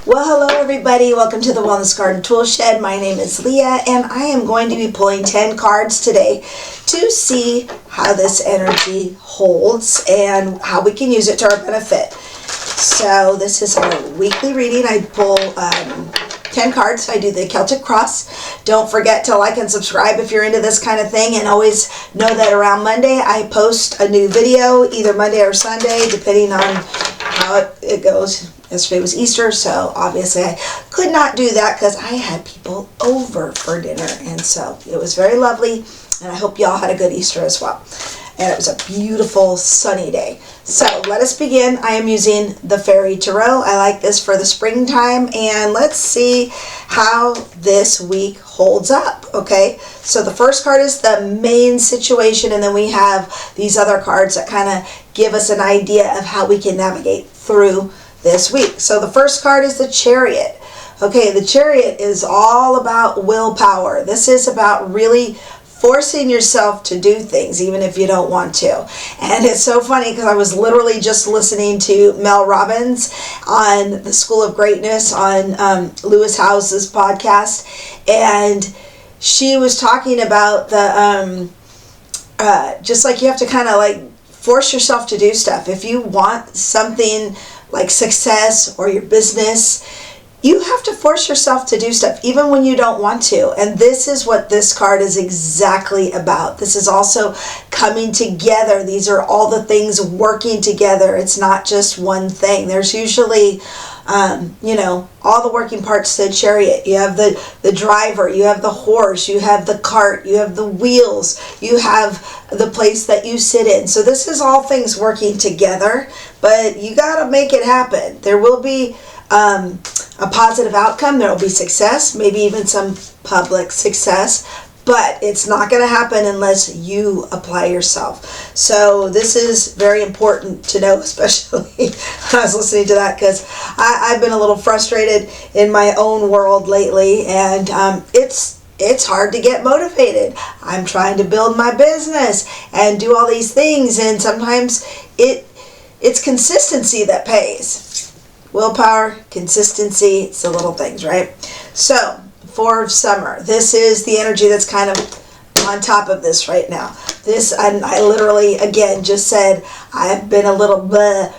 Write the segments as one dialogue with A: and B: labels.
A: Well, hello everybody. Welcome to the Wellness Garden Tool Shed. My name is Leah and I am going to be pulling 10 cards today to see how this energy holds and how we can use it to our benefit. So this is a weekly reading. I pull 10 cards. I do the Celtic Cross. Don't forget to like and subscribe if you're into this kind of thing, and always know that around Monday I post a new video, either Monday or Sunday, depending on how it goes. Yesterday was Easter, so obviously I could not do that because I had people over for dinner, and so it was very lovely, and I hope y'all had a good Easter as well. And it was a beautiful sunny day. So let us begin. I am using the Fairy Tarot. I like this for the springtime, and let's see how this week holds up, okay? So the first card is the main situation, and then we have these other cards that kind of give us an idea of how we can navigate through this week. So the first card is the Chariot. Okay, the Chariot is all about willpower. This is about really forcing yourself to do things even if you don't want to. And it's so funny because I was literally just listening to Mel Robbins on the School of Greatness on Lewis Howes's podcast, and she was talking about the just like you have to kind of like force yourself to do stuff. If you want something like success or your business, you have to force yourself to do stuff even when you don't want to. And this is what this card is exactly about. This is also coming together. These are all the things working together. It's not just one thing. There's usually all the working parts to the chariot. You have the driver, you have the horse, you have the cart, you have the wheels, you have the place that you sit in. So this is all things working together, but you got to make it happen. There will be a positive outcome. There will be success, maybe even some public success, but it's not going to happen unless you apply yourself. So this is very important to know, especially I was listening to that because I've been a little frustrated in my own world lately, and it's hard to get motivated. I'm trying to build my business and do all these things, and sometimes it's consistency that pays. Willpower, consistency, it's the little things, right? So for summer, this is the energy that's kind of on top of this right now. This, and I literally, again, just said, I've been a little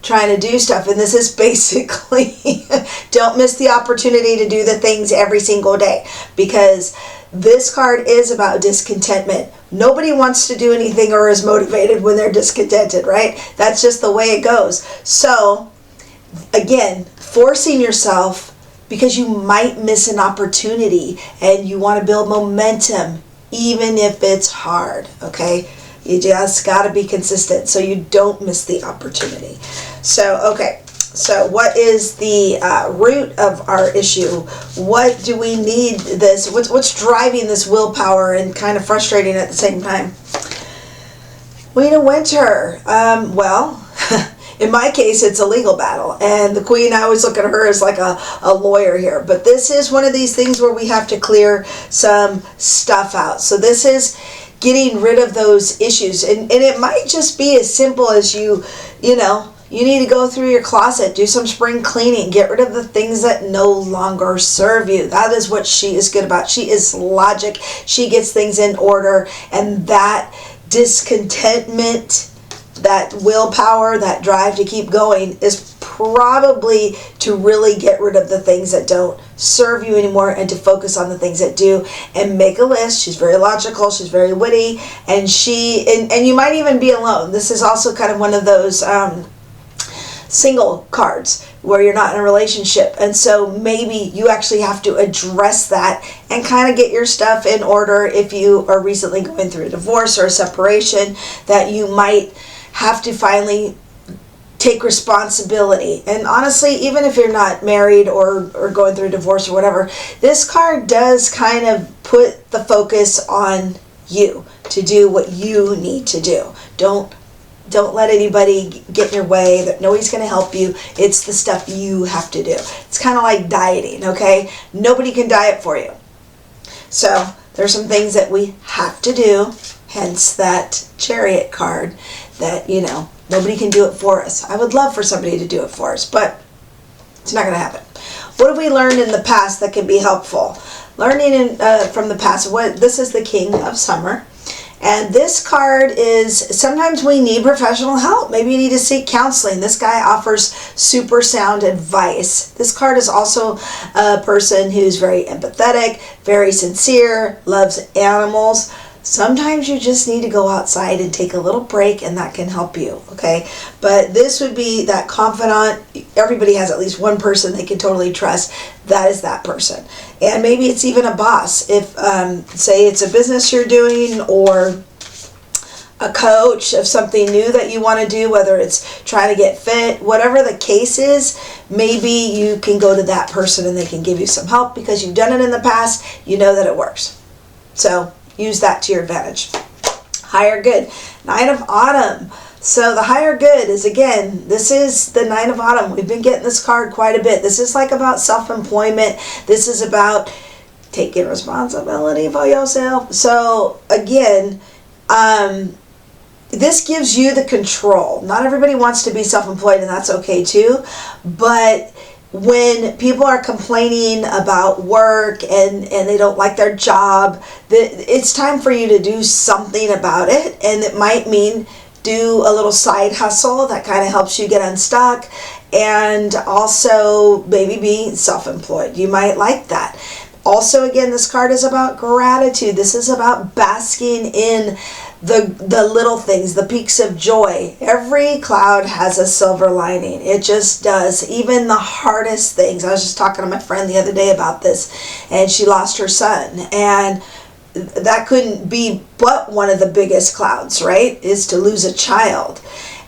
A: trying to do stuff, and this is basically, don't miss the opportunity to do the things every single day, because this card is about discontentment. Nobody wants to do anything or is motivated when they're discontented, right? That's just the way it goes. So again, forcing yourself because you might miss an opportunity and you want to build momentum even if it's hard, okay? You just got to be consistent so you don't miss the opportunity. So, okay. So what is the root of our issue? What do we need this? What's driving this willpower and kind of frustrating at the same time? We need winter. Well, in my case, it's a legal battle. And the Queen, I always look at her as like a lawyer here. But this is one of these things where we have to clear some stuff out. So this is getting rid of those issues. And it might just be as simple as you need to go through your closet, do some spring cleaning, get rid of the things that no longer serve you. That is what she is good about. She is logic. She gets things in order. And that discontentment, that willpower, that drive to keep going is probably to really get rid of the things that don't serve you anymore and to focus on the things that do, and make a list. She's very logical, she's very witty, and and you might even be alone. This is also kind of one of those single cards where you're not in a relationship, and so maybe you actually have to address that and kind of get your stuff in order if you are recently going through a divorce or a separation, that you might have to finally take responsibility. And honestly, even if you're not married or going through a divorce or whatever, this card does kind of put the focus on you to do what you need to do. Don't let anybody get in your way. That nobody's going to help you. It's the stuff you have to do. It's kind of like dieting, okay? Nobody can diet for you. So there's some things that we have to do, hence that Chariot card, that, nobody can do it for us. I would love for somebody to do it for us, but it's not going to happen. What have we learned in the past that can be helpful? Learning from the past. This is the King of Summer. And this card is, sometimes we need professional help. Maybe you need to seek counseling. This guy offers super sound advice. This card is also a person who's very empathetic, very sincere, loves animals. Sometimes you just need to go outside and take a little break, and that can help you, okay? But this would be that confidant. Everybody has at least one person they can totally trust. That is that person. And maybe it's even a boss. If, say it's a business you're doing, or a coach of something new that you want to do, whether it's trying to get fit, whatever the case is, maybe you can go to that person and they can give you some help because you've done it in the past. You know that it works. So use that to your advantage. Higher good. Nine of Autumn. So the higher good is, again, this is the Nine of Autumn. We've been getting this card quite a bit. This is like about self-employment. This is about taking responsibility for yourself. So again, this gives you the control. Not everybody wants to be self-employed, and that's okay too. But when people are complaining about work and they don't like their job, it's time for you to do something about it. And it might mean do a little side hustle that kind of helps you get unstuck, and also maybe be self-employed. You might like that. Also, again, this card is about gratitude. This is about basking in the little things, the peaks of joy. Every cloud has a silver lining. It just does. Even the hardest things. I was just talking to my friend the other day about this, and she lost her son. And that couldn't be but one of the biggest clouds, right? Is to lose a child.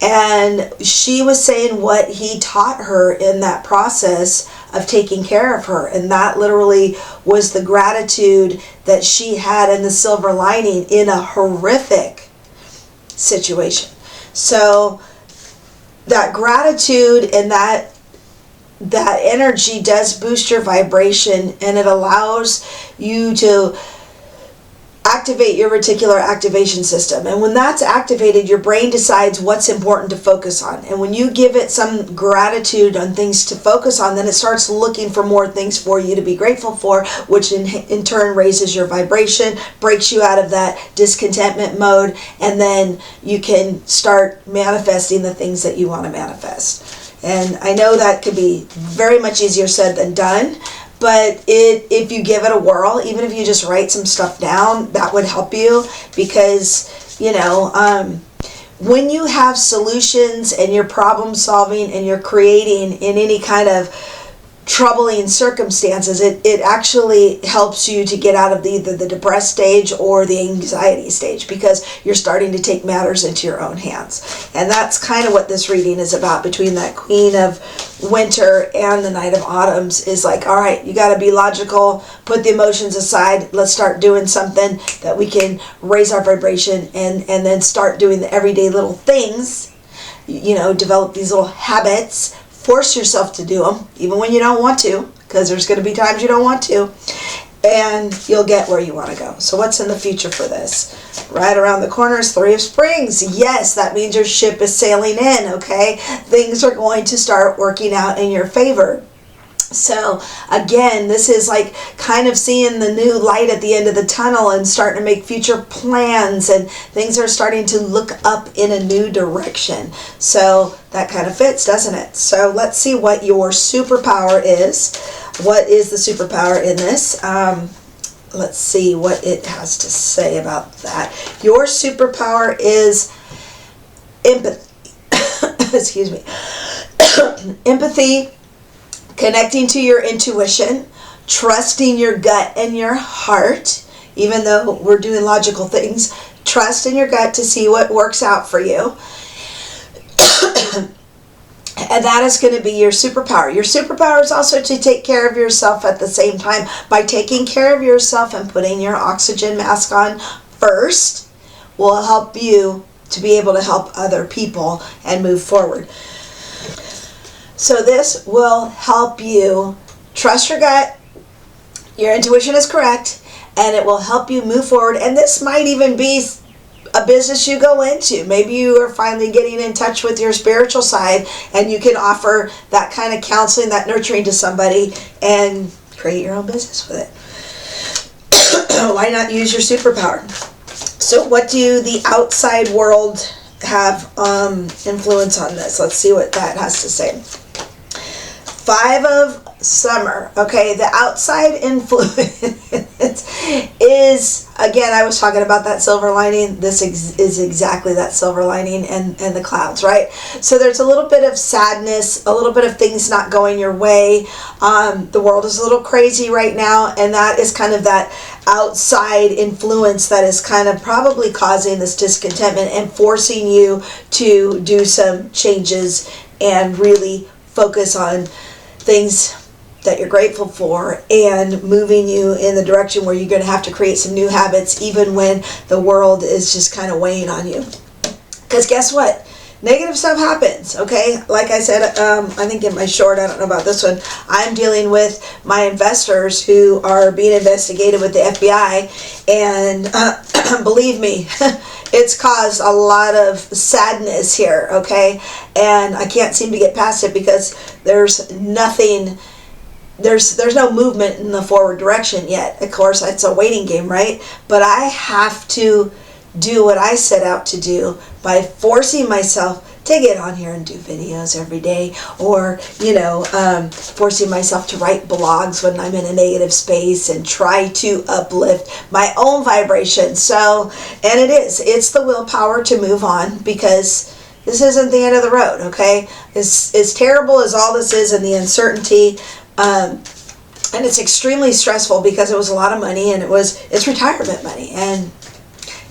A: And she was saying what he taught her in that process of taking care of her. And that literally was the gratitude that she had and the silver lining in a horrific situation. So that gratitude and that energy does boost your vibration, and it allows you to activate your reticular activation system. And when that's activated, your brain decides what's important to focus on. And when you give it some gratitude on things to focus on, then it starts looking for more things for you to be grateful for, which in turn raises your vibration, breaks you out of that discontentment mode, and then you can start manifesting the things that you want to manifest. And I know that could be very much easier said than done. But if you give it a whirl, even if you just write some stuff down, that would help you. Because, when you have solutions and you're problem solving and you're creating in any kind of troubling circumstances, it actually helps you to get out of either the depressed stage or the anxiety stage, because you're starting to take matters into your own hands. And that's kind of what this reading is about, between that Queen of Winter and the Knight of Autumns. Is like, all right, you got to be logical, put the emotions aside, let's start doing something that we can raise our vibration, and then start doing the everyday little things, develop these little habits. Force yourself to do them, even when you don't want to, because there's going to be times you don't want to, and you'll get where you want to go. So what's in the future for this? Right around the corner is Three of Springs. Yes, that means your ship is sailing in, okay? Things are going to start working out in your favor. So again, this is like kind of seeing the new light at the end of the tunnel and starting to make future plans, and things are starting to look up in a new direction. So that kind of fits, doesn't it? So let's see what your superpower is. What is the superpower in this? Let's see what it has to say about that. Your superpower is empathy. Excuse me. Empathy. Connecting to your intuition, trusting your gut and your heart, even though we're doing logical things, trust in your gut to see what works out for you. And that is going to be your superpower. Your superpower is also to take care of yourself at the same time. By taking care of yourself and putting your oxygen mask on first will help you to be able to help other people and move forward. So this will help you trust your gut, your intuition is correct, and it will help you move forward. And this might even be a business you go into. Maybe you are finally getting in touch with your spiritual side, and you can offer that kind of counseling, that nurturing to somebody, and create your own business with it. Why not use your superpower? So what do the outside world have influence on this? Let's see what that has to say. 5 of Summer. Okay, the outside influence is, again, I was talking about that silver lining. This is exactly that silver lining, and the clouds, right? So there's a little bit of sadness, a little bit of things not going your way. The world is a little crazy right now, and that is kind of that outside influence that is kind of probably causing this discontentment and forcing you to do some changes and really focus on things that you're grateful for, and moving you in the direction where you're going to have to create some new habits even when the world is just kind of weighing on you. Because guess what? Negative stuff happens, okay? Like I said, I think in my short, I don't know about this one, I'm dealing with my investors who are being investigated with the FBI, and believe me, it's caused a lot of sadness here, okay? And I can't seem to get past it because there's nothing, there's no movement in the forward direction yet. Of course, it's a waiting game, right? But I have to do what I set out to do by forcing myself to get on here and do videos every day, or forcing myself to write blogs when I'm in a negative space and try to uplift my own vibration. So, and it's the willpower to move on, because this isn't the end of the road, okay? As terrible as all this is, and the uncertainty, and it's extremely stressful because it was a lot of money, and it's retirement money, and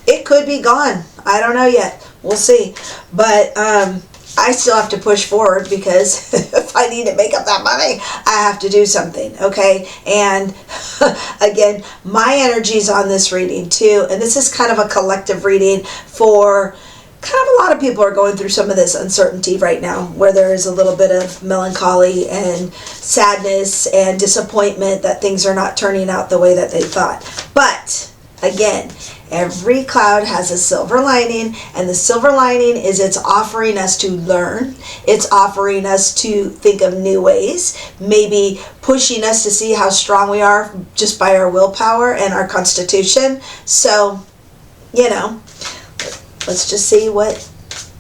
A: it could be gone. I don't know yet. We'll see. But I still have to push forward, because if I need to make up that money, I have to do something, okay? And again, my energy's on this reading too, and this is kind of a collective reading for kind of a lot of people are going through some of this uncertainty right now, where there is a little bit of melancholy and sadness and disappointment that things are not turning out the way that they thought. But again, every cloud has a silver lining, and the silver lining is it's offering us to learn. It's offering us to think of new ways, maybe pushing us to see how strong we are just by our willpower and our constitution. So, let's just see what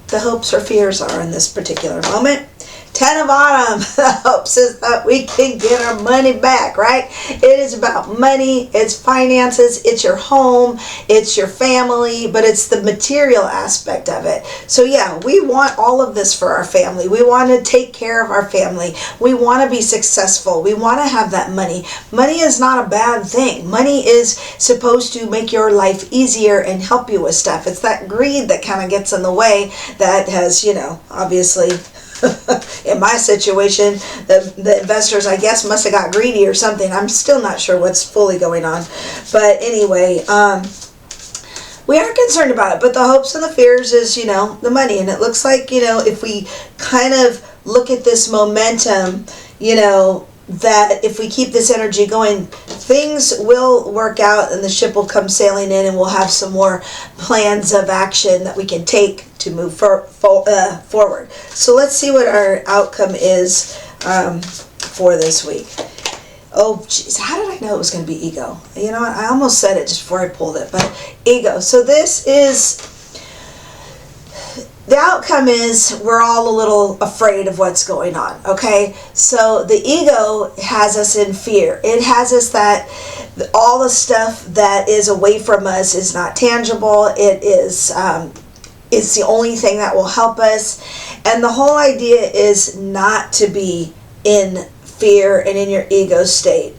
A: the hopes or fears are in this particular moment. 10 of Autumn, the hopes is that we can get our money back, right? It is about money, it's finances, it's your home, it's your family, but it's the material aspect of it. So yeah, we want all of this for our family. We want to take care of our family. We want to be successful. We want to have that money. Money is not a bad thing. Money is supposed to make your life easier and help you with stuff. It's that greed that kind of gets in the way that has, obviously... in my situation, the investors, I guess, must have got greedy or something. I'm still not sure what's fully going on. But anyway, we are concerned about it. But the hopes and the fears is, the money. And it looks like, if we kind of look at this momentum, that if we keep this energy going, things will work out, and the ship will come sailing in, and we'll have some more plans of action that we can take to move forward. So let's see what our outcome is for this week. Oh, geez, how did I know it was going to be ego? You know what? I almost said it just before I pulled it, but ego. So this is... the outcome is we're all a little afraid of what's going on, okay? So the ego has us in fear. It has us that all the stuff that is away from us is not tangible. It is it's the only thing that will help us. And the whole idea is not to be in fear and in your ego state.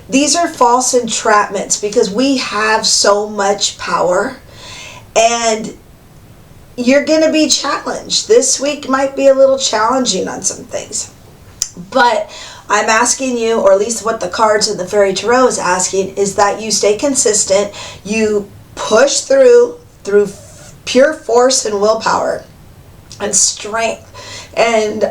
A: These are false entrapments, because we have so much power, and you're going to be challenged. This week might be a little challenging on some things. But I'm asking you, or at least what the cards in the Fairy Tarot is asking, is that you stay consistent, you push through pure force and willpower and strength. And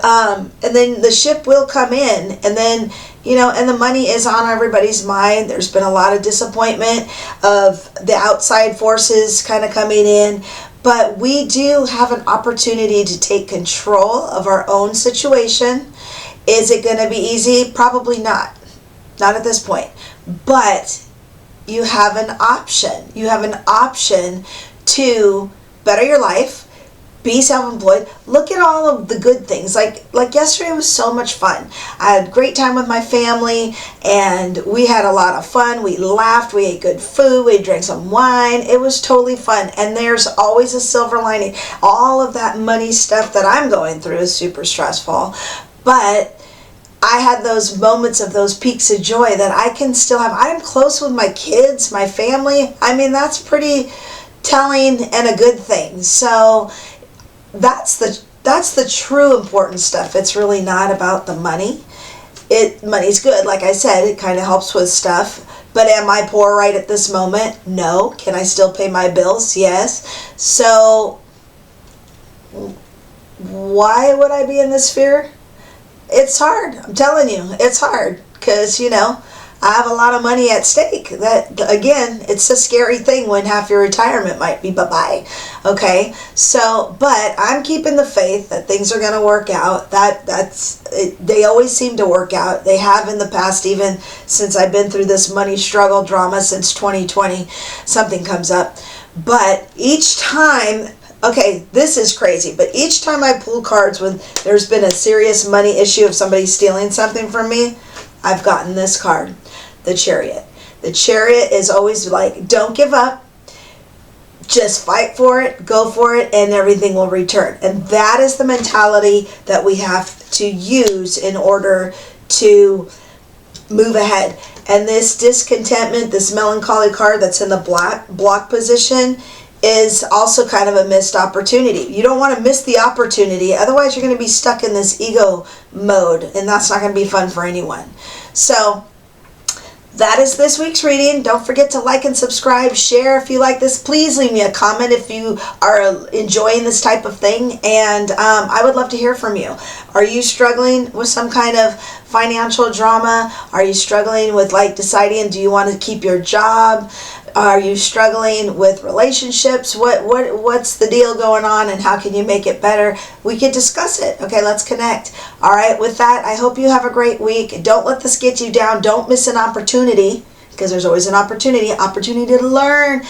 A: then the ship will come in, and then you know, and the money is on everybody's mind. There's been a lot of disappointment of the outside forces kind of coming in, but we do have an opportunity to take control of our own situation. Is it going to be easy? Probably not. Not at this point. But you have an option. You have an option to better your life, be self-employed. Look at all of the good things. Like yesterday was so much fun. I had a great time with my family, and we had a lot of fun. We laughed, we ate good food, we drank some wine. It was totally fun. And there's always a silver lining. All of that money stuff that I'm going through is super stressful, but I had those moments of those peaks of joy that I can still have. I'm close with my kids, my family. I mean, that's pretty telling and a good thing. So that's the true important stuff. It's really not about the money. Money's good, like I said, it kind of helps with stuff. But am I poor right at this moment? No. Can I still pay my bills? Yes. So why would I be in this fear? It's hard. I'm telling you, it's hard because, you know, I have a lot of money at stake. That, again, it's a scary thing when half your retirement might be bye-bye. Okay, so, but I'm keeping the faith that things are going to work out. They always seem to work out. They have in the past, even since I've been through this money struggle drama since 2020. Something comes up. But each time, okay, this is crazy, but each time I pull cards when there's been a serious money issue of somebody stealing something from me, I've gotten this card, the Chariot. The Chariot is always like, don't give up, just fight for it, go for it, and everything will return. And that is the mentality that we have to use in order to move ahead. And this discontentment, this melancholy card that's in the block position, is also kind of a missed opportunity. You don't want to miss the opportunity, otherwise you're going to be stuck in this ego mode, and that's not going to be fun for anyone. So that is this week's reading. Don't forget to like and subscribe, share if you like this. Please leave me a comment if you are enjoying this type of thing, and I would love to hear from you. Are you struggling with some kind of financial drama? Are you struggling with like deciding, do you want to keep your job? Are you struggling with relationships? What's the deal going on, and how can you make it better? We could discuss it. Okay, let's connect. All right, with that, I hope you have a great week. Don't let this get you down. Don't miss an opportunity, because there's always an opportunity to learn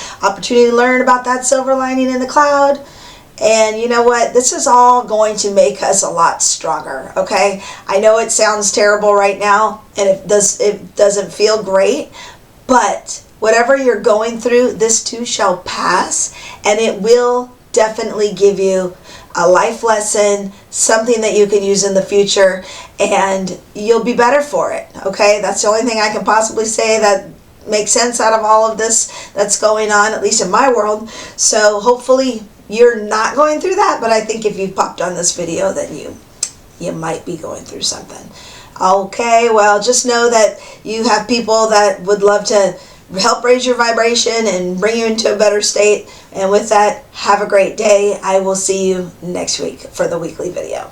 A: about that silver lining in the cloud. And you know what? This is all going to make us a lot stronger, okay? I know it sounds terrible right now, and it doesn't feel great, but whatever you're going through, this too shall pass, and it will definitely give you a life lesson, something that you can use in the future, and you'll be better for it, okay? That's the only thing I can possibly say that makes sense out of all of this that's going on, at least in my world. So hopefully you're not going through that, but I think if you popped on this video, then you might be going through something. Okay, well, just know that you have people that would love to help raise your vibration and bring you into a better state. And with that, have a great day. I will see you next week for the weekly video.